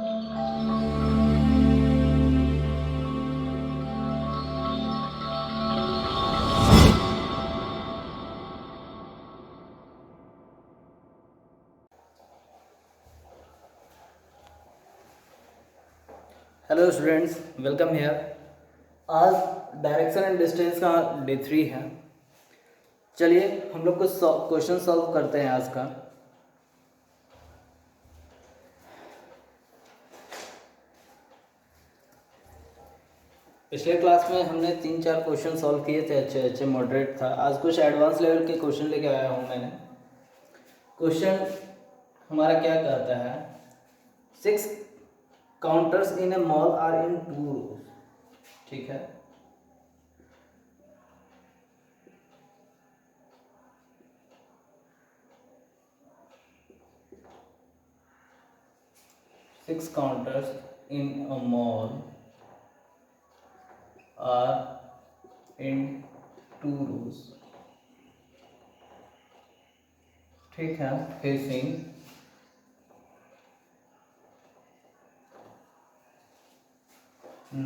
Hello students, welcome here. आज direction and distance का day 3 है। चलिए हम लोग कुछ क्वेश्चन सॉल्व करते हैं आज का। पिछले क्लास में हमने 3-4 क्वेश्चन सॉल्व किए थे, अच्छे अच्छे मॉडरेट था। आज कुछ एडवांस लेवल के क्वेश्चन लेके आया हूँ मैंने। क्वेश्चन हमारा क्या कहता है, 6 counters in a mall are in 2 rows. ठीक है, six counters in a mall are in 2 rows। ठीक है, फेसिंग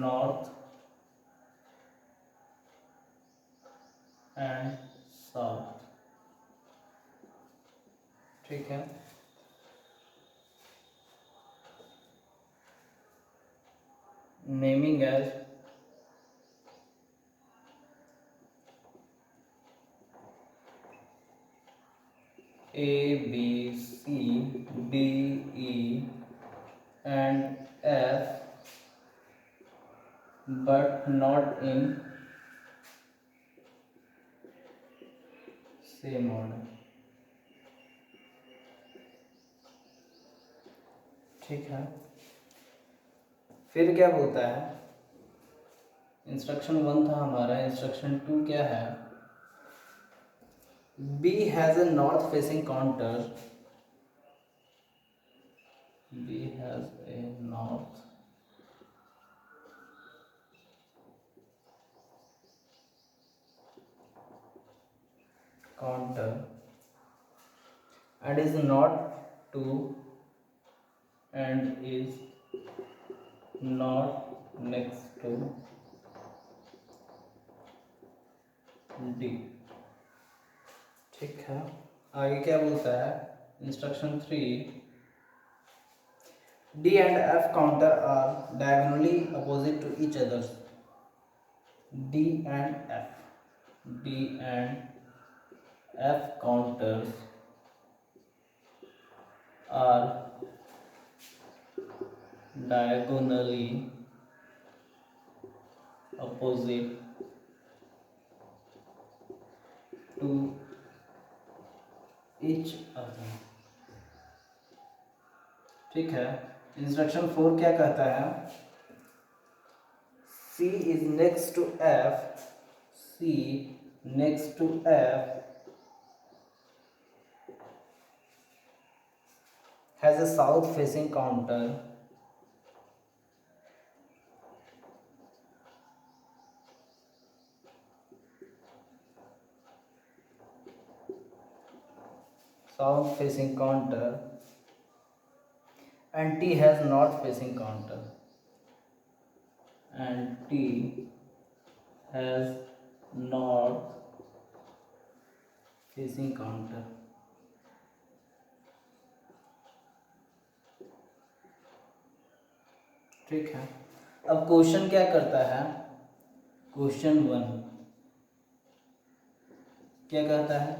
नॉर्थ एंड साउथ। ठीक है, naming as A, B, C, D, E and F, but not in same order। ठीक है, फिर क्या बोलता है, इंस्ट्रक्शन 1 था हमारा। इंस्ट्रक्शन 2 क्या है, B has a north facing counter। B has a north counter and is not to and is not next to D। ठीक है, आगे क्या बोलता है, instruction 3, D and F counter are diagonally opposite to each other। D and F counters are diagonally opposite to each other। ठीक है, instruction 4 क्या कहता है, C is next to F। C next to F has a south facing counter and T has north facing counter and T has north facing counter। ठीक है, अब question क्या करता है, क्वेश्चन 1 क्या कहता है,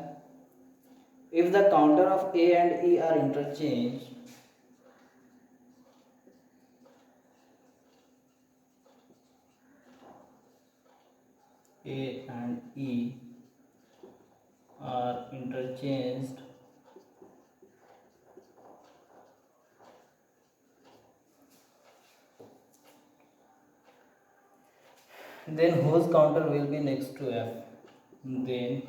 if the counter of A and E are interchange, A and E are interchanged, then whose counter will be next to F? Then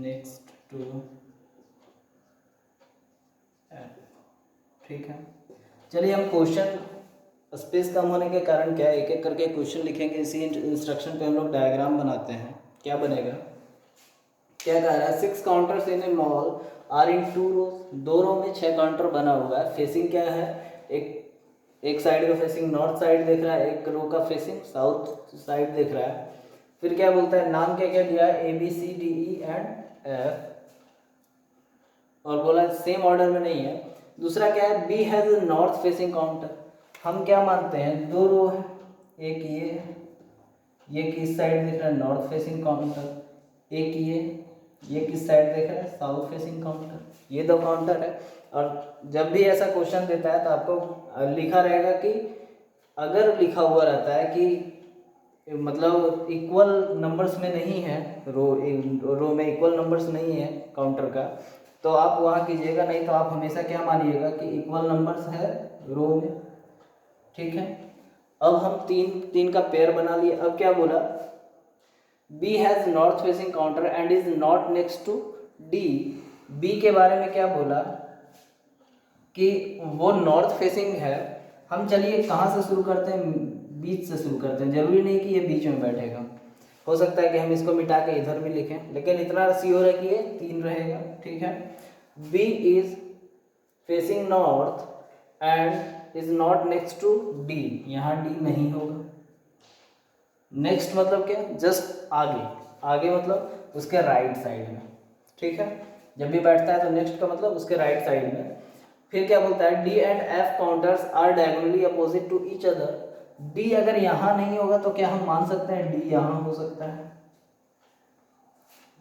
next to F। ठीक है, चलिए हम क्वेश्चन स्पेस कम होने के कारण क्या है, एक एक करके क्वेश्चन लिखेंगे। इसी इंस्ट्रक्शन पे हम लोग डायग्राम बनाते हैं। क्या बनेगा, क्या कह रहा है, 6 counters in a mall are in 2 rows. 2 row में 6 काउंटर बना हुआ है। फेसिंग क्या है, एक साइड का फेसिंग नॉर्थ साइड देख रहा है, एक रो का फेसिंग साउथ साइड देख रहा है। फिर क्या बोलता है, नाम क्या क्या दिया है, ABCDE एंड F, और बोला सेम ऑर्डर में नहीं है। दूसरा क्या है, B has north facing counter. हम क्या मानते हैं, 2 रो है, एक ये है, ये किस साइड दिख रहा है, नॉर्थ फेसिंग काउंटर। एक ये किस साइड देख रहा है, साउथ फेसिंग काउंटर। ये 2 काउंटर है। और जब भी ऐसा क्वेश्चन देता है तो आपको लिखा रहेगा कि अगर लिखा हुआ रहता है कि मतलब इक्वल नंबर्स में नहीं है, रो में इक्वल नंबर्स नहीं है काउंटर का, तो आप वहाँ कीजिएगा। नहीं तो आप हमेशा क्या मानिएगा कि इक्वल नंबर्स है रो में। ठीक है, अब हम तीन का पेयर बना लिए। अब क्या बोला, B has north facing counter and is not next to D। B के बारे में क्या बोला कि वो नॉर्थ फेसिंग है। हम चलिए कहाँ से शुरू करते हैं, बीच से शुरू करते हैं। जरूरी नहीं कि ये बीच में बैठेगा, हो सकता है कि हम इसको मिटा के इधर भी लिखें, लेकिन इतना श्योर है कि ये 3 रहेगा। ठीक है, B is facing north and is not next to D। यहाँ D नहीं होगा। नेक्स्ट मतलब क्या, जस्ट आगे, आगे मतलब उसके राइट साइड में। ठीक है, जब भी बैठता है तो नेक्स्ट का मतलब उसके राइट साइड में। फिर क्या बोलता है, D and F counters are diagonally opposite to each other. D अगर यहाँ नहीं होगा तो क्या हम मान सकते हैं D यहाँ हो सकता है।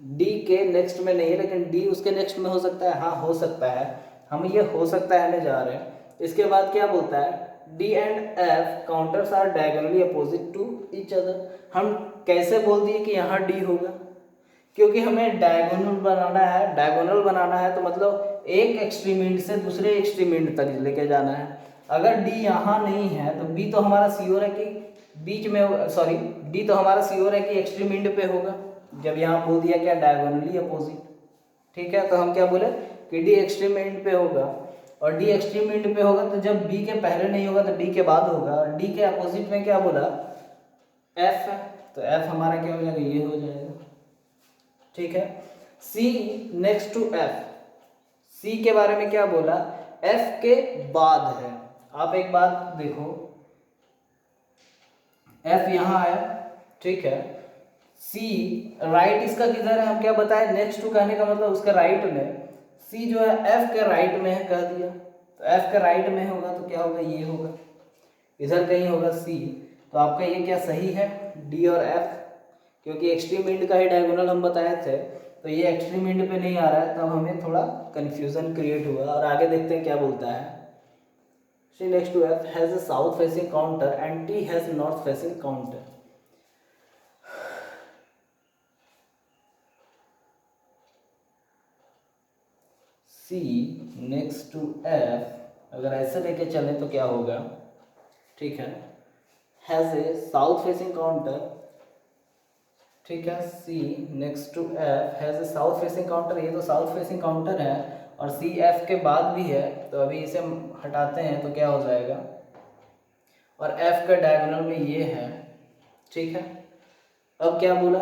D के नेक्स्ट में नहीं है, लेकिन D उसके नेक्स्ट में हो सकता है। हाँ हो सकता है, हम ये हो सकता है में जा रहे हैं। इसके बाद क्या बोलता है, D and F counters are diagonally opposite to each other. हम कैसे बोल दिए कि यहाँ D होगा, क्योंकि हमें डायगोनल बनाना है। डायगोनल बनाना है तो मतलब एक एक्सट्रीम एंड से दूसरे एक्सट्रीम एंड तक लेके जाना है। अगर D यहाँ नहीं है तो B तो हमारा श्योर है कि बीच में, सॉरी D तो हमारा श्योर है कि एक्सट्रीम एंड पे होगा। जब यहाँ बोल दिया क्या, डायगोनली अपोजिट। ठीक है, तो हम क्या बोले कि D एक्सट्रीम एंड पे होगा, और D एक्सट्रीम एंड पे होगा तो जब B के पहले नहीं होगा तो D के बाद होगा। और D के अपोजिट में क्या बोला, F है, तो F हमारा क्या हो जाएगा, ये हो जाएगा। ठीक है, C next to F। C के बारे में क्या बोला, F के बाद है। आप एक बात देखो, F यहाँ आया, ठीक है, C राइट इसका किधर है, हम क्या बताए, नेक्स्ट टू कहने का मतलब उसके राइट में। C जो है F के राइट में है, कह दिया, तो F के राइट में होगा तो क्या होगा, ये होगा, इधर कहीं होगा C। तो आपका ये क्या सही है, D और F, क्योंकि एक्सट्रीम एंड का ही डायगोनल हम बताए थे, तो ये एक्सट्रीम एंड पे नहीं आ रहा है, तब हमें थोड़ा कंफ्यूजन क्रिएट हुआ। और आगे देखते हैं क्या बोलता है, C next to F has a south facing counter and T has north facing counter. C next to F, अगर ऐसे लेके चले तो क्या होगा, ठीक है, has a south facing counter। ठीक है, C next to F has a south facing counter। ये तो साउथ फेसिंग काउंटर है, और C F के बाद भी है, तो अभी इसे हटाते हैं तो क्या हो जाएगा, और F का डायगोनल में ये है। ठीक है, अब क्या बोला,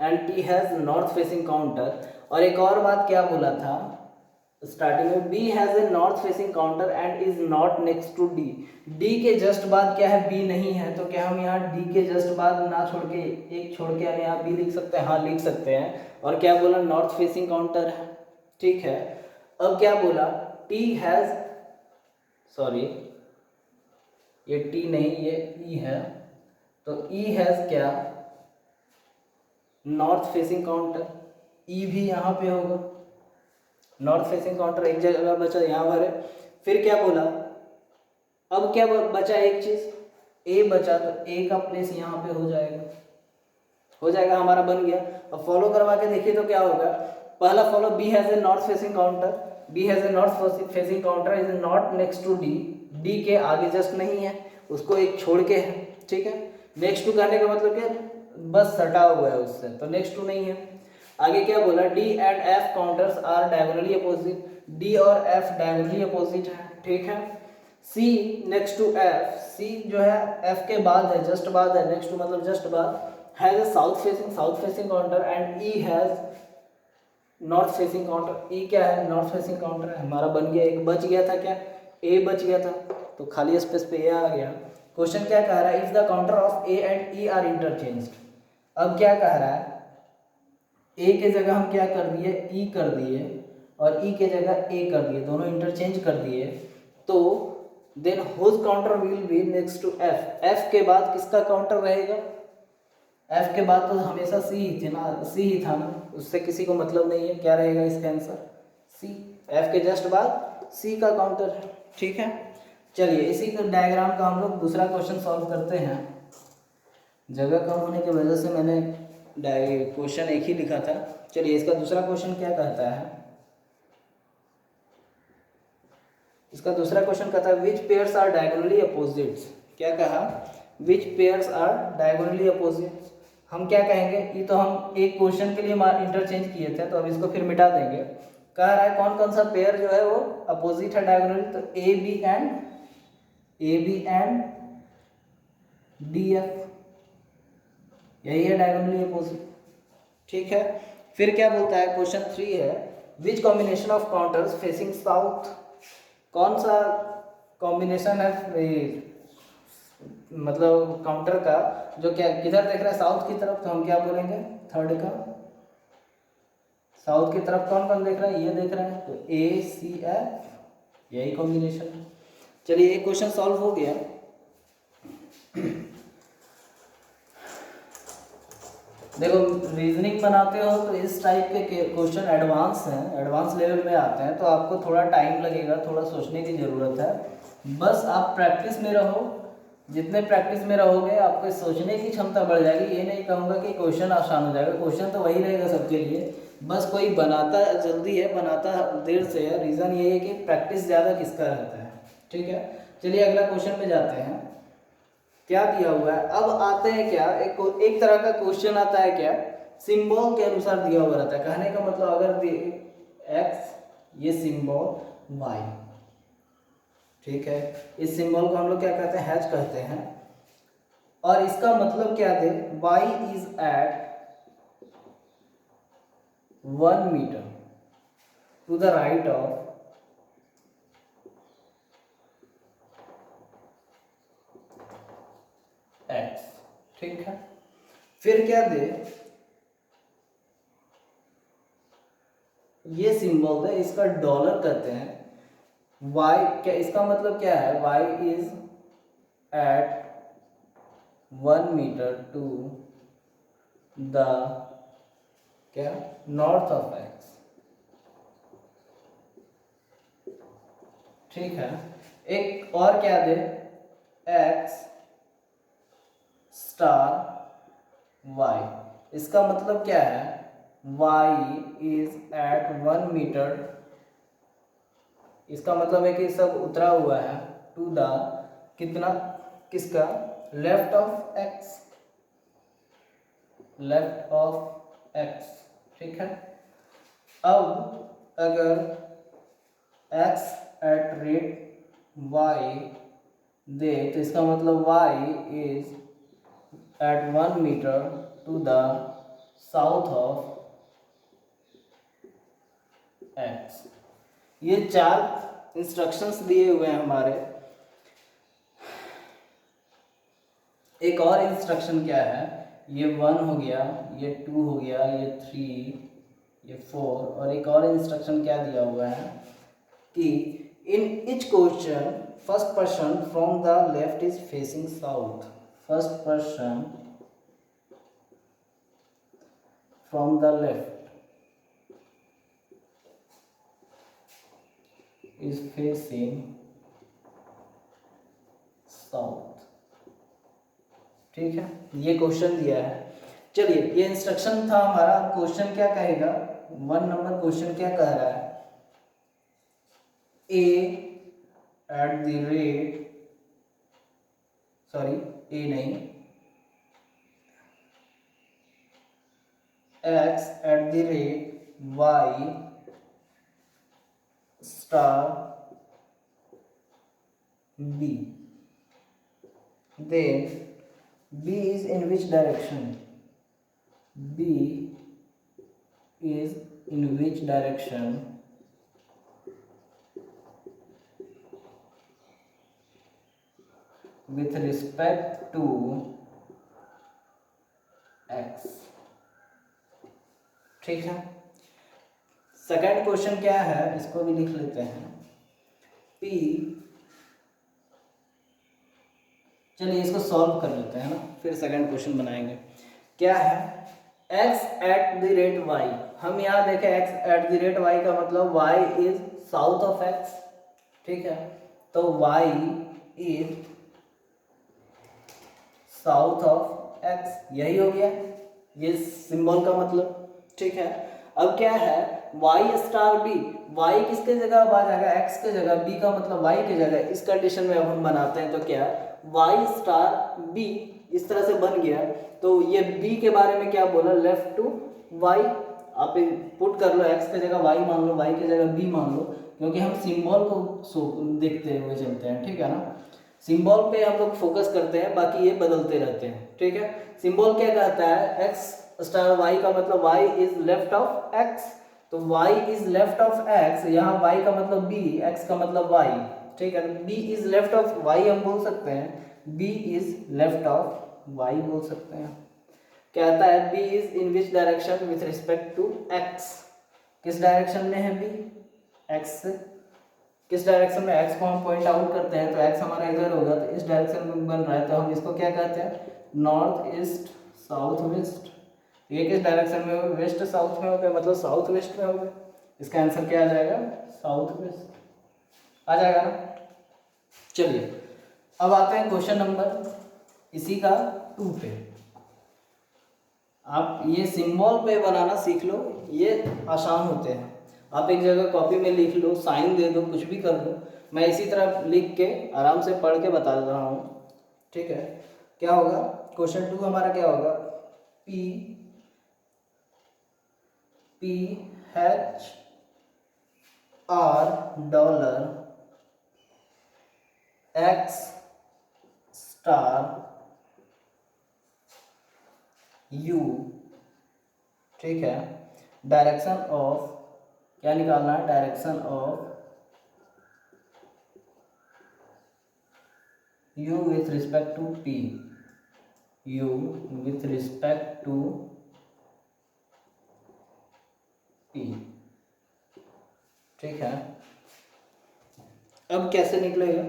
and T has north facing counter. और एक और बात क्या बोला था स्टार्टिंग में, B has a north facing counter and is not next to D। D के जस्ट बाद क्या है, B नहीं है, तो क्या हम यहाँ D के जस्ट बाद ना छोड़ के, एक छोड़ के हम यहाँ B लिख सकते हैं, हाँ लिख सकते हैं। और क्या बोला, नॉर्थ फेसिंग काउंटर है। ठीक है, अब क्या बोला, T हैज, सॉरी ये T नहीं, ये E है, तो E हैज क्या, नॉर्थ फेसिंग काउंटर। E भी यहाँ पे होगा, नॉर्थ फेसिंग काउंटर एक जगह बचा, यहाँ पर है। फिर क्या बोला, अब क्या बचा, एक चीज A बचा, तो A का प्लेस यहाँ पे हो जाएगा, हो जाएगा, हमारा बन गया। अब फॉलो करवा के देखिए तो क्या होगा, पहला follow, B has a north facing counter, B has a north facing counter is not next to D। D के आगे जस्ट नहीं है, उसको एक छोड़ के है। ठीक है, नेक्स्ट टू कहने का मतलब क्या, बस सटा हुआ है उससे, तो नेक्स्ट टू नहीं है। आगे क्या बोला, D and F counters are diagonally opposite. D और F डायगोनली अपोजिट है। ठीक है, C next to F, C जो है एफ के बाद है, जस्ट बाद है, नेक्स्ट टू मतलब जस्ट बाद, has a south facing counter and E has north facing counter. E क्या है? नॉर्थ फेसिंग काउंटर है। हमारा बन गया, एक बच गया था, क्या? ए बच गया था, तो खाली स्पेस पे ए आ गया। क्वेश्चन क्या कह रहा है? If the counter of A and E R interchanged. अब क्या कह रहा है? ए के जगह हम क्या कर दिए? ई कर दिए, और ई के जगह ए कर दिए, दोनों इंटरचेंज कर दिए। तो then whose counter will be next to F. F के बाद किसका काउंटर रहेगा? एफ के बाद तो हमेशा सी ही थी ना, सी ही था ना, उससे किसी को मतलब नहीं है। क्या रहेगा इसका आंसर? सी। एफ के जस्ट बाद सी का काउंटर है। ठीक है, चलिए इसी का डायग्राम का हम लोग दूसरा क्वेश्चन सॉल्व करते हैं। जगह कम होने की वजह से मैंने क्वेश्चन एक ही लिखा था। चलिए इसका दूसरा क्वेश्चन क्या कहता है? इसका दूसरा क्वेश्चन कहता है विच पेयर्स आर डायगोनली अपोजिट्स। क्या कहा? विच पेयर्स आर डायगोनली अपोजिट्स। हम क्या कहेंगे? ये तो हम एक क्वेश्चन के लिए इंटरचेंज किए थे, तो अब इसको फिर मिटा देंगे। कह रहा है कौन कौन सा पेयर जो है वो अपोजिट है डायगोनली, तो A B and D F, यही है डायगोनली अपोजिट। ठीक है, फिर क्या बोलता है? क्वेश्चन 3 है which combination of counters facing south. कौन सा कॉम्बिनेशन है मतलब काउंटर का जो क्या किधर देख रहा है? साउथ की तरफ। तो हम क्या बोलेंगे? थर्ड का, साउथ की तरफ कौन कौन देख रहा है? ये देख रहा है, तो ए सी एफ, यही कॉम्बिनेशन है। चलिए एक क्वेश्चन सॉल्व हो गया। देखो रीजनिंग बनाते हो तो इस टाइप के क्वेश्चन एडवांस हैं, एडवांस लेवल में आते हैं, तो आपको थोड़ा टाइम लगेगा, थोड़ा सोचने की ज़रूरत है। बस आप प्रैक्टिस में रहो, जितने प्रैक्टिस में रहोगे आपको सोचने की क्षमता बढ़ जाएगी। ये नहीं कहूँगा कि क्वेश्चन आसान हो जाएगा, क्वेश्चन तो वही रहेगा सबके लिए, बस कोई बनाता जल्दी है, बनाता देर से है। रीज़न ये है कि प्रैक्टिस ज़्यादा किसका रहता है। ठीक है, चलिए अगला क्वेश्चन पे जाते हैं। क्या दिया हुआ है? अब आते हैं क्या, एक तरह का क्वेश्चन आता है क्या, सिंबल के अनुसार दिया हुआ रहता है। कहने का मतलब अगर एक्स, ये सिंबल वाई, ठीक है, इस सिंबल को हम लोग क्या कहते हैं? हैच कहते हैं। और इसका मतलब क्या दे? Y is at 1 metre to the right of X. ठीक है, फिर क्या दे? ये सिंबल है, इसका डॉलर कहते हैं। वाई क्या, इसका मतलब क्या है? Y is at 1 metre to the क्या, नॉर्थ ऑफ एक्स। ठीक है, एक और क्या दे? X star Y. इसका मतलब क्या है? वाई इज एट 1 मीटर, इसका मतलब है कि सब उतरा हुआ है, टू द कितना, किसका? Left of X, left of X. ठीक है, अब अगर X at rate Y they, तो इसका मतलब Y is at 1 metre to the south of X. ये 4 इंस्ट्रक्शंस दिए हुए हैं हमारे। एक और इंस्ट्रक्शन क्या है? ये 1 हो गया, ये 2 हो गया, ये 3, ये 4, और एक और इंस्ट्रक्शन क्या दिया हुआ है कि in each question first person from the left is facing south. First person from the left is facing south. ठीक है, ये क्वेश्चन दिया है। चलिए ये इंस्ट्रक्शन था हमारा। क्वेश्चन क्या कहेगा? 1 नंबर क्वेश्चन क्या कह रहा है? A at the rate, sorry A नहीं, X at the rate Y star B. Then B is in which direction? B is in which direction with respect to x? ठीक है। Second question क्या है, इसको भी लिख लेते हैं। P, चलिए इसको सॉल्व कर लेते हैं ना, फिर सेकंड क्वेश्चन बनाएंगे। क्या है, x eight the rate y। हम यहाँ देखें x eight the rate y का मतलब y is south of x, ठीक है। तो y is south of x, यही हो गया ये सिंबल का मतलब, ठीक है। अब क्या है, y स्टार b, y किसके जगह अब आ जाएगा, x के जगह, b का मतलब y के जगह। इस कंडीशन में अब हम बनाते हैं तो क्या, y स्टार b इस तरह से बन गया। तो ये b के बारे में क्या बोला, लेफ्ट टू y। आप पुट कर लो, x के जगह y मान लो, y के जगह b मान लो, क्योंकि हम सिंबल को देखते हुए चलते हैं, ठीक है ना। सिंबल पे हम लोग फोकस करते हैं, बाकी ये बदलते रहते हैं, ठीक है। सिंबल क्या कहता है, x स्टार y का मतलब y is left of x। तो y is left of x, यहाँ y का मतलब b, x का मतलब y, ठीक है। b is left of y हम बोल सकते हैं, b is left of y बोल सकते हैं। कहता है b is in which direction with respect to x। किस डायरेक्शन में है b, x से। किस डायरेक्शन में, x को हम पॉइंट आउट करते हैं तो x हमारा इधर होगा, तो इस डायरेक्शन में बन रहा है, तो हम इसको क्या कहते हैं, नॉर्थ ईस्ट साउथ वेस्ट। ये किस डायरेक्शन में होगा, वेस्ट साउथ में होगा, मतलब साउथ वेस्ट में होगा। इसका आंसर क्या आ जाएगा, साउथ वेस्ट आ जाएगा ना। चलिए अब आते हैं क्वेश्चन नंबर इसी का 2 पे। आप ये सिंबल पे बनाना सीख लो, ये आसान होते हैं। आप एक जगह कॉपी में लिख लो, साइन दे दो, कुछ भी कर लो। मैं इसी तरह लिख के आराम से पढ़ के बता रहा हूँ, ठीक है। क्या होगा, क्वेश्चन 2 हमारा क्या होगा, P H R dollar X star U, ठीक है। डायरेक्शन ऑफ, क्या निकालना है, direction of U with respect to P, U with respect to P, ठीक है। अब कैसे निकलेगा,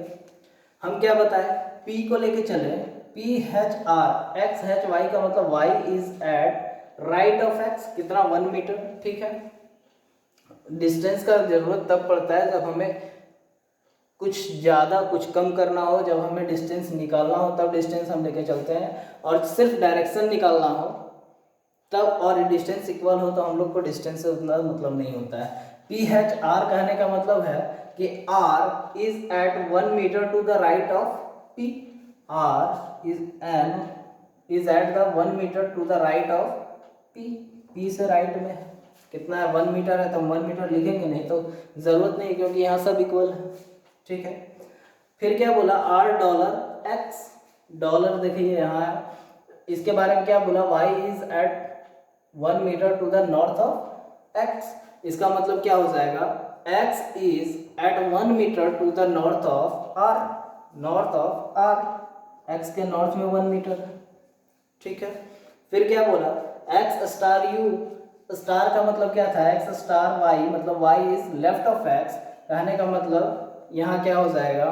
हम क्या बताएं, P को लेके चले, P H R, X H Y का मतलब Y is at right of X, कितना 1 मीटर, ठीक है। डिस्टेंस का जरूरत तब पड़ता है जब हमें कुछ ज़्यादा कुछ कम करना हो, जब हमें डिस्टेंस निकालना हो तब डिस्टेंस हम लेके चलते हैं, और सिर्फ डायरेक्शन निकालना हो तब, और डिस्टेंस इक्वल हो तो हम लोग को डिस्टेंस से उतना मतलब नहीं होता है। पी एच आर कहने का मतलब है कि R is at 1 metre to the right of P, R is at the 1 metre to the right of P, P से राइट में कितना है, 1 मीटर है, तो 1 मीटर लिखेंगे नहीं, तो ज़रूरत नहीं, क्योंकि यहाँ सब इक्वल है, ठीक है। फिर क्या बोला, आर डॉलर एक्स, डॉलर देखिए यहाँ है, इसके बारे में क्या बोला, y is at 1 metre to the north of x। इसका मतलब क्या हो जाएगा, x is at 1 metre to the north of r, north of r, x के नॉर्थ में 1 मीटर है, ठीक है। फिर क्या बोला, x स्टार u, स्टार का मतलब क्या था, x स्टार y, मतलब y is left of x, कहने का मतलब यहाँ क्या हो जाएगा,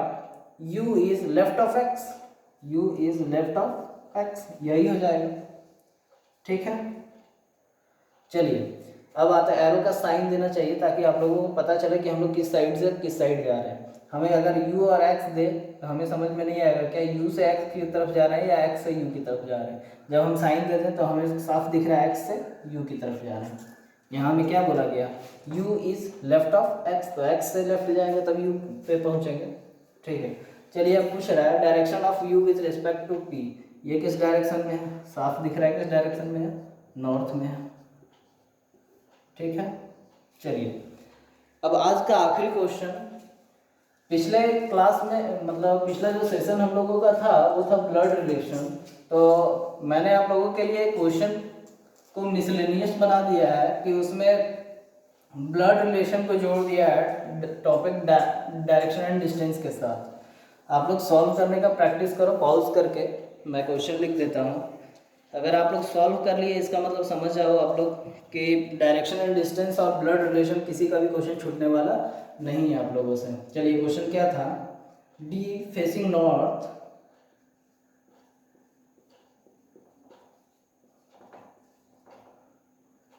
u is left of x, u is left of x, यही हो जाएगा, ठीक है। चलिए अब आता है, एरो का साइन देना चाहिए ताकि आप लोगों को पता चले कि हम लोग किस साइड से किस साइड जा रहे हैं। हमें अगर u और x दे तो हमें समझ में नहीं आएगा क्या u से x की तरफ जा रहे हैं या x से u की तरफ जा रहे हैं। जब हम साइन देते हैं तो हमें साफ दिख रहा है x से u की तरफ जा रहे हैं। यहाँ में क्या बोला गया, u is left of x, तो x से लेफ्ट जाएंगे तब u पे पहुँचेंगे, ठीक है। चलिए अब पूछ रहा है direction of u with respect to p, ये किस डायरेक्शन में है, साफ दिख रहा है किस डायरेक्शन में है, नॉर्थ में है, ठीक है। चलिए अब आज का आखिरी क्वेश्चन, पिछले क्लास में मतलब पिछला जो सेशन हम लोगों का था वो था ब्लड रिलेशन। तो मैंने आप लोगों के लिए क्वेश्चन को मिसलेनियस बना दिया है कि उसमें ब्लड रिलेशन को जोड़ दिया है टॉपिक डायरेक्शन एंड डिस्टेंस के साथ। आप लोग सॉल्व करने का प्रैक्टिस करो पॉज करके, मैं क्वेश्चन लिख देता हूँ। अगर आप लोग सॉल्व कर लिए इसका मतलब समझ जाओ आप लोग कि डायरेक्शन एंड डिस्टेंस और ब्लड रिलेशन किसी का भी क्वेश्चन छूटने वाला नहीं है आप लोगों से। चलिए क्वेश्चन क्या था, D facing north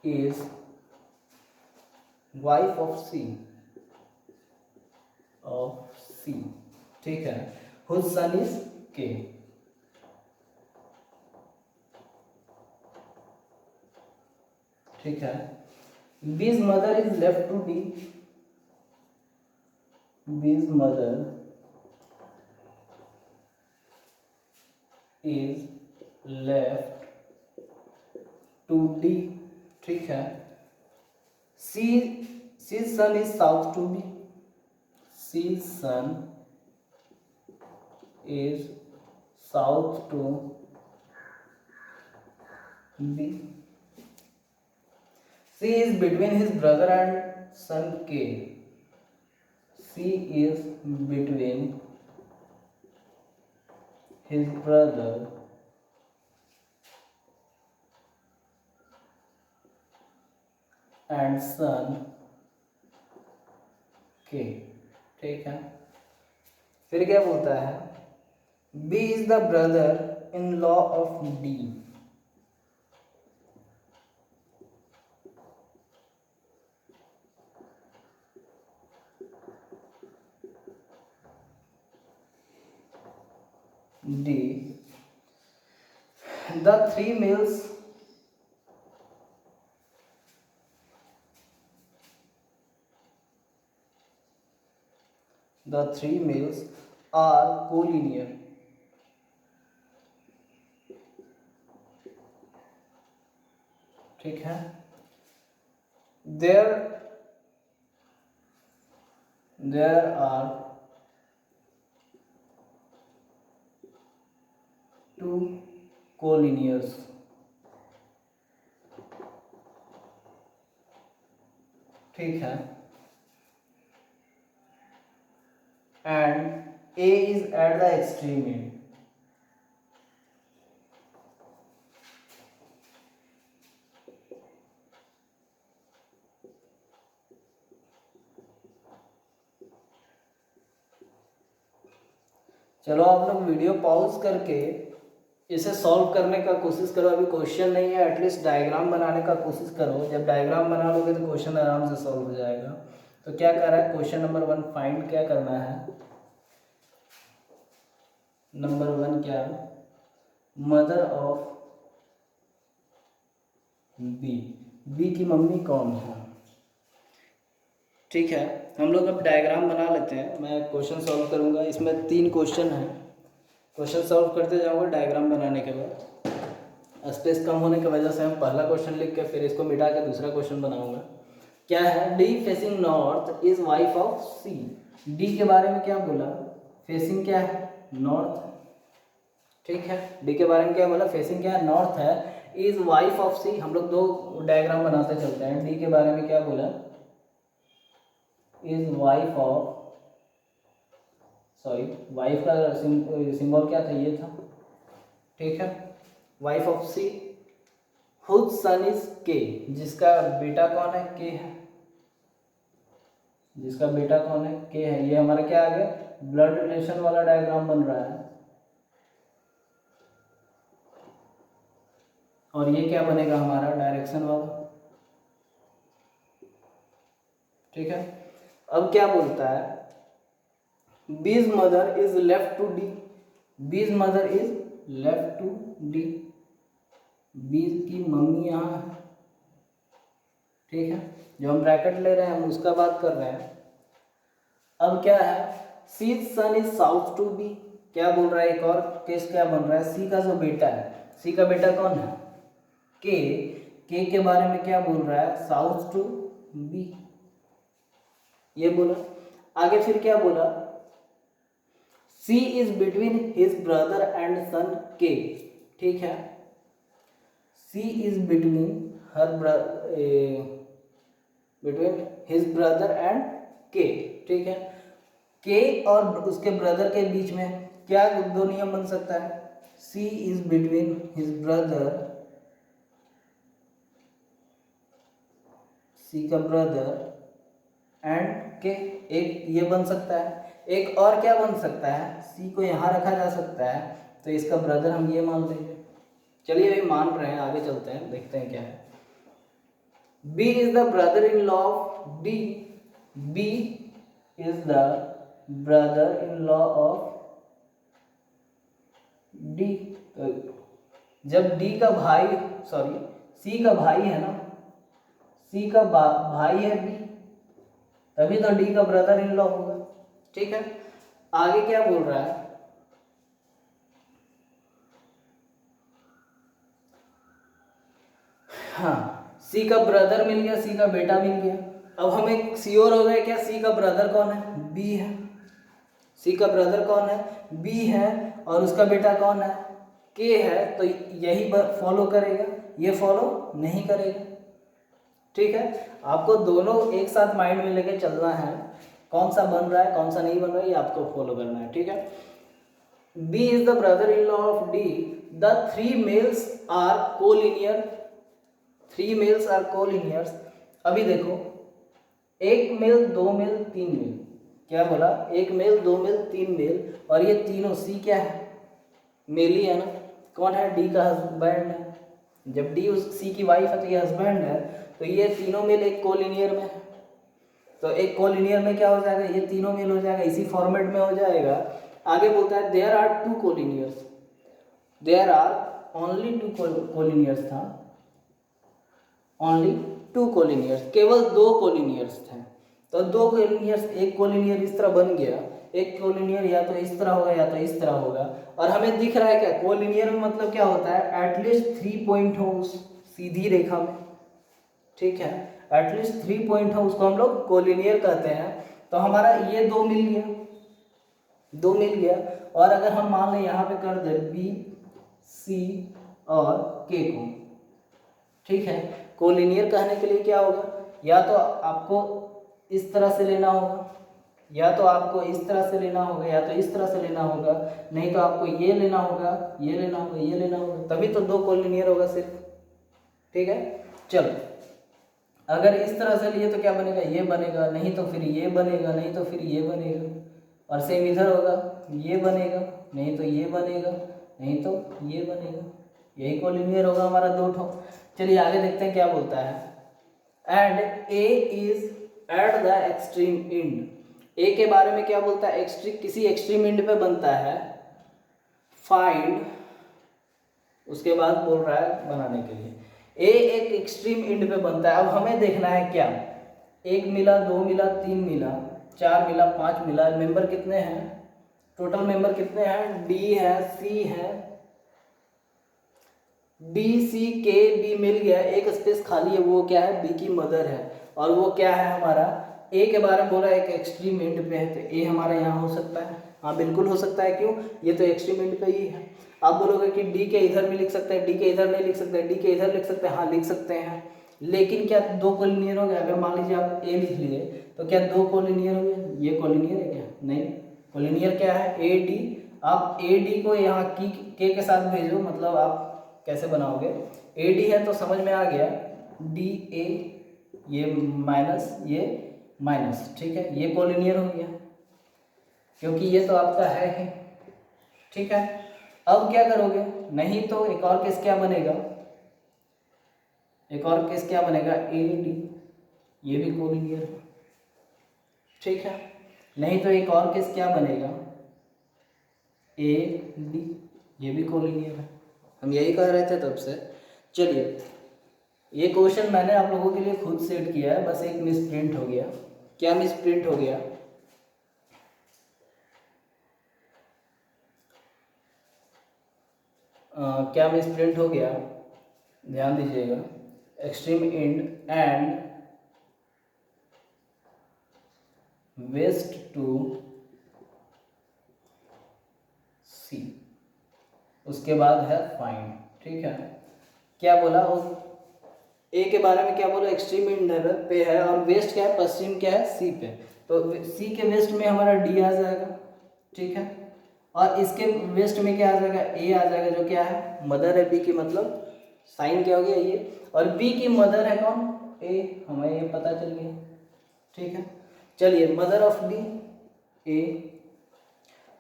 is wife of C, ठीक है, हुज सन इज के। ठीक है, B's mother is left to D, B's mother is left to D, ठीक है, C C son is south to B, C son is south to B, C is between his brother and son K. C is between his brother and son K. ठीक है, फिर क्या बोलता है, B is the brother in law of D. D. The three males are collinear. ठीक है, there are two collinears. ठीक है, and A is at the extreme end. चलो आप लोग वीडियो पॉज करके इसे सॉल्व करने का कोशिश करो। अभी क्वेश्चन नहीं है, एटलीस्ट डायग्राम बनाने का कोशिश करो। जब डायग्राम बना लोगे तो क्वेश्चन आराम से सॉल्व हो जाएगा। तो क्या कर रहा है, क्वेश्चन नंबर 1 फाइंड क्या करना है, नंबर 1 क्या, मदर ऑफ बी, बी की मम्मी कौन है। ठीक है, हम लोग अब डायग्राम बना लेते हैं। मैं क्वेश्चन सॉल्व करूंगा, इसमें 3 क्वेश्चन हैं। क्वेश्चन सॉल्व करते जाऊंगा डायग्राम बनाने के बाद। स्पेस कम होने की वजह से हम पहला क्वेश्चन लिख के फिर इसको मिटा के दूसरा क्वेश्चन बनाऊंगा। क्या है, D facing north is wife of C. D के बारे में क्या बोला, फेसिंग क्या है, नॉर्थ। ठीक है, डी के बारे में क्या बोला, फेसिंग क्या है, नॉर्थ है। इज वाइफ ऑफ सी, हम लोग 2 डायग्राम बनाते चलते हैं। डी के बारे में क्या बोला, is wife of, sorry wife का सिंबल क्या था, ये था। ठीक है, wife of C, whose son is K, जिसका बेटा कौन है, के है, जिसका बेटा कौन है, के है। ये हमारा क्या आ गया, ब्लड रिलेशन वाला डायग्राम बन रहा है। और ये क्या बनेगा हमारा, डायरेक्शन वाला। ठीक है, अब क्या बोलता है, B's mother is left to D, B's mother is left to D, B's की मम्मी यहाँ है। ठीक है, जो हम ब्रैकेट ले रहे हैं हम उसका बात कर रहे हैं। अब क्या है, सी son is south to B, क्या बोल रहा है, एक और केस क्या बन रहा है, सी का जो बेटा है, सी का बेटा कौन है, के के बारे में क्या बोल रहा है, साउथ टू बी, ये बोला। आगे फिर क्या बोला, C is between his brother and son K, ठीक है, C is between his brother and K, ठीक है, K और उसके ब्रदर के बीच में क्या दो नियम बन सकता है, C is between his brother, C का ब्रदर एंड K, एक ये बन सकता है, एक और क्या बन सकता है, C को यहाँ रखा जा सकता है तो इसका ब्रदर हम ये मान लेंगे। चलिए भाई मान रहे हैं, आगे चलते हैं, देखते हैं क्या है। B is the brother in law of D, B is the brother in law of D, तो जब D का भाई C का भाई है ना, C का भाई है B, तभी तो D का ब्रदर इन लॉ होगा, ठीक है। आगे क्या बोल रहा है, हाँ C का ब्रदर मिल गया, C का बेटा मिल गया। अब हमें श्योर हो गया क्या C का ब्रदर कौन है, B है, C का ब्रदर कौन है, B है, और उसका बेटा कौन है, K है, तो यही फॉलो करेगा, ये फॉलो नहीं करेगा, ठीक है। आपको दोनों एक साथ माइंड में लेके चलना है, कौन सा बन रहा है कौन सा नहीं बन रहा है ये आपको फॉलो करना है, ठीक है। B is the brother in law of D, the three males are collinear, three males are collinears. अभी देखो, एक मेल दो मेल तीन मेल, क्या बोला, एक मेल दो मेल तीन मेल, और ये तीनों C क्या है, मेल ही है ना, कौन है, D का हस्बैंड है, जब D उस C की वाइफ है तो ये हस्बैंड है, तो ये तीनों मेल एक कोलिनियर में है, तो एक कोलिनियर में क्या हो जाएगा, ये तीनों मेल हो जाएगा, इसी फॉर्मेट में हो जाएगा। आगे बोलता है there are two collinears, there are only two collinears था, ओनली टू कोलिनियर्स, केवल दो कोलिनियर्स थे, तो दो कोलिनियर्स, एक कोलिनियर इस तरह बन गया, एक कोलिनियर या तो इस तरह होगा या तो इस तरह होगा, और हमें दिख रहा है क्या, कोलिनियर में मतलब क्या होता है, एटलीस्ट 3 पॉइंट हो उस सीधी रेखा में, ठीक है, एटलीस्ट 3 पॉइंट हो, उसको हम लोग कोलिनियर कहते हैं। तो हमारा ये दो मिल गया, दो मिल गया, और अगर हम मान लें यहाँ पे कर दे B C और K को, ठीक है, कोलिनियर कहने के लिए क्या होगा, या तो आपको इस तरह से लेना होगा, या तो आपको इस तरह से लेना होगा, या तो इस तरह से लेना होगा, नहीं तो आपको ये लेना होगा, ये लेना होगा, ये लेना होगा, तभी तो दो कोलिनियर होगा सिर्फ, ठीक है। चलो, अगर इस तरह से लिए तो क्या बनेगा, ये बनेगा, नहीं तो फिर ये बनेगा, नहीं तो फिर ये बनेगा, और सेम इधर होगा, ये बनेगा, नहीं तो ये बनेगा, नहीं तो ये बनेगा, यही कोलिनियर होगा हमारा दो ठो। चलिए आगे देखते हैं क्या बोलता है, and A is at the extreme end, A के बारे में क्या बोलता है, किसी एक्सट्रीम एंड पे बनता है, फाइंड, उसके बाद बोल रहा है बनाने के लिए, ए एक एक्सट्रीम एंड पे बनता है। अब हमें देखना है क्या, एक मिला, दो मिला, तीन मिला, चार मिला, पांच मिला, मेंबर कितने हैं, टोटल मेंबर कितने हैं, डी है, सी है, डी सी के बी मिल गया, एक स्पेस खाली है, वो क्या है, बी की मदर है, और वो क्या है हमारा, ए के बारे में बोला एक एक्सट्रीम एंड पे है, तो ए हमारा यहाँ हो सकता है, हाँ बिल्कुल हो सकता है, क्यों, ये तो एक्सट्रीम एंड पे ही है। आप बोलोगे कि डी के इधर भी लिख सकते हैं, डी के इधर नहीं लिख सकते, डी के इधर लिख सकते हैं, हाँ लिख सकते हैं, लेकिन क्या दो कोलिनियर हो गए, अगर मान लीजिए आप ए लिख लिए तो क्या दो कोलिनियर हो गए, ये कोलिनियर है क्या, नहीं, कोलिनियर क्या है, ए डी, आप ए डी को यहाँ की के साथ भेजो, मतलब आप कैसे बनाओगे, ए डी है तो समझ में आ गया, डी ए, ये माइनस, ये माइनस, ठीक है, ये कोलिनियर हो गया, क्योंकि ये तो आपका है ही, ठीक है। अब क्या करोगे, नहीं तो एक और केस क्या बनेगा, एक और केस क्या बनेगा, ए डी, ये भी कोलिनियर है, ठीक है, नहीं तो एक और केस क्या बनेगा, ए डी, ये भी कोलिनियर है, हम यही कह रहे थे तब से। चलिए, ये क्वेश्चन मैंने आप लोगों के लिए खुद सेट किया है, बस एक मिस प्रिंट हो गया, क्या मिस प्रिंट हो गया, क्या मिस प्रिंट हो गया, ध्यान दीजिएगा, extreme end and west to C, उसके बाद है फाइंड। ठीक है, क्या बोला ए के बारे में, क्या बोला एक्सट्रीम इंटरवल पे है और वेस्ट क्या है, पश्चिम क्या है सी पे, तो सी के वेस्ट में हमारा डी आ जाएगा। ठीक है, और इसके वेस्ट में क्या आ जाएगा, ए आ जाएगा, जो क्या है मदर है बी की, मतलब साइन क्या हो गया ये, और बी की मदर है कौन, ए, हमें ये पता चल गया। ठीक है, चलिए मदर ऑफ बी ए।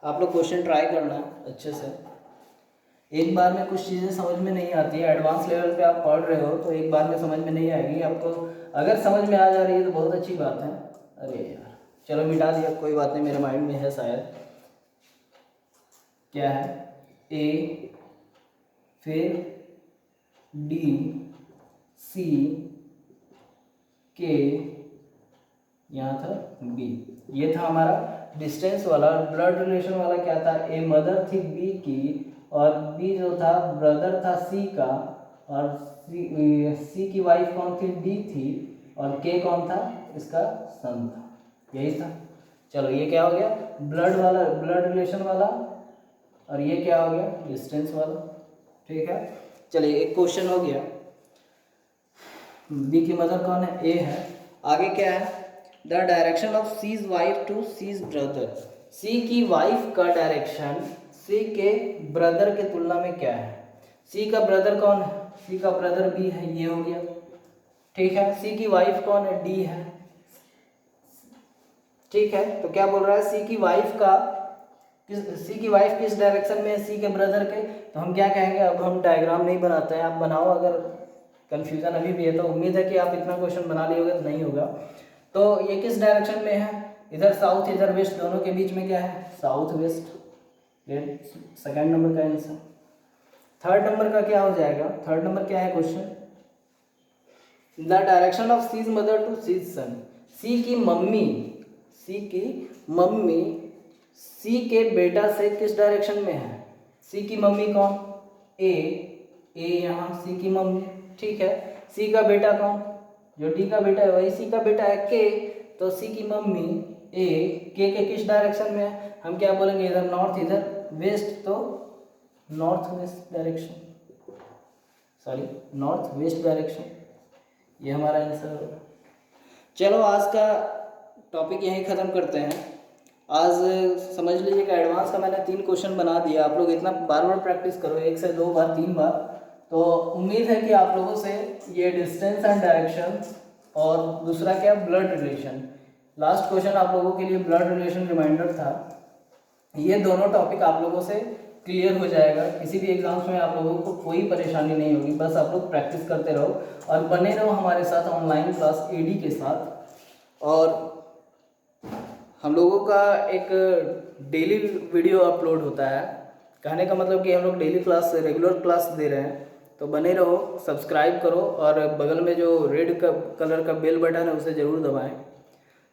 आप लोग क्वेश्चन ट्राई करना अच्छे से, एक बार में कुछ चीज़ें समझ में नहीं आती है, एडवांस लेवल पे आप पढ़ रहे हो तो एक बार में समझ में नहीं आएगी आपको, अगर समझ में आ जा रही है तो बहुत अच्छी बात है। अरे यार चलो मिटा दिया, कोई बात नहीं, मेरे माइंड में है शायद। क्या है, ए, फिर डी, सी, के, यहाँ था बी, ये था हमारा डिस्टेंस वाला। ब्लड रिलेशन वाला क्या था, ए मदर थी बी की और बी जो था ब्रदर था सी का, और सी की वाइफ कौन थी, डी थी, और के कौन था, इसका सन था, यही था। चलो ये क्या हो गया, ब्लड वाला, ब्लड रिलेशन वाला, और ये क्या हो गया, डिस्टेंस वाला। ठीक है, चलिए एक क्वेश्चन हो गया, बी की मदर कौन है, ए है। आगे क्या है, the direction of C's wife to C's brother, C की वाइफ का डायरेक्शन सी के ब्रदर के तुलना में क्या है। सी का ब्रदर कौन है, सी का ब्रदर बी है, ये हो गया। ठीक है, सी की वाइफ कौन है, डी है। ठीक है, तो क्या बोल रहा है, सी की वाइफ का सी की वाइफ किस डायरेक्शन में है, सी के ब्रदर के, तो हम क्या कहेंगे, अब हम डायग्राम नहीं बनाते हैं, आप बनाओ, अगर कंफ्यूजन अभी भी है तो उम्मीद है कि आप इतना क्वेश्चन बना लिए होगे, तो नहीं होगा। तो ये किस डायरेक्शन में है, इधर साउथ इधर वेस्ट, दोनों के बीच में क्या है, साउथ वेस्ट। सेकंड नंबर का आंसर। थर्ड नंबर का क्या हो जाएगा, थर्ड नंबर क्या है question, the direction of C's mother to C's son, C की मम्मी, सी की मम्मी सी के बेटा से किस डायरेक्शन में है। सी की मम्मी कौन, ए, ए यहाँ सी की मम्मी। ठीक है, सी का बेटा कौन, जो डी का बेटा है वही सी का बेटा है, के, तो सी की मम्मी ए के किस डायरेक्शन में है, हम क्या बोलेंगे, इधर नॉर्थ इधर वेस्ट, तो north west direction, sorry north west direction, ये हमारा आंसर होगा। चलो आज का टॉपिक यहीं ख़त्म करते हैं। आज समझ लीजिए कि एडवांस का मैंने 3 क्वेश्चन बना दिया, आप लोग इतना बार बार प्रैक्टिस करो, 1 से 2 बार 3 बार, तो उम्मीद है कि आप लोगों से ये डिस्टेंस एंड डायरेक्शन और दूसरा क्या ब्लड रिलेशन, लास्ट क्वेश्चन आप लोगों के लिए ब्लड रिलेशन रिमाइंडर था, ये दोनों टॉपिक आप लोगों से क्लियर हो जाएगा। किसी भी एग्जाम्स में आप लोगों को कोई परेशानी नहीं होगी, बस आप लोग प्रैक्टिस करते रहो और बने रहो हमारे साथ ऑनलाइन क्लास एडी के साथ। और हम लोगों का एक डेली वीडियो अपलोड होता है, कहने का मतलब कि हम लोग डेली क्लास रेगुलर क्लास दे रहे हैं, तो बने रहो, सब्सक्राइब करो और बगल में जो रेड कलर का बेल बटन है उसे ज़रूर दबाएं।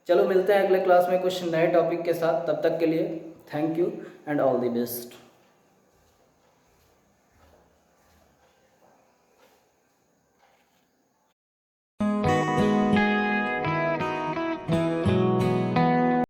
चलो मिलते हैं अगले क्लास में कुछ नए टॉपिक के साथ, तब तक के लिए thank you and all the best.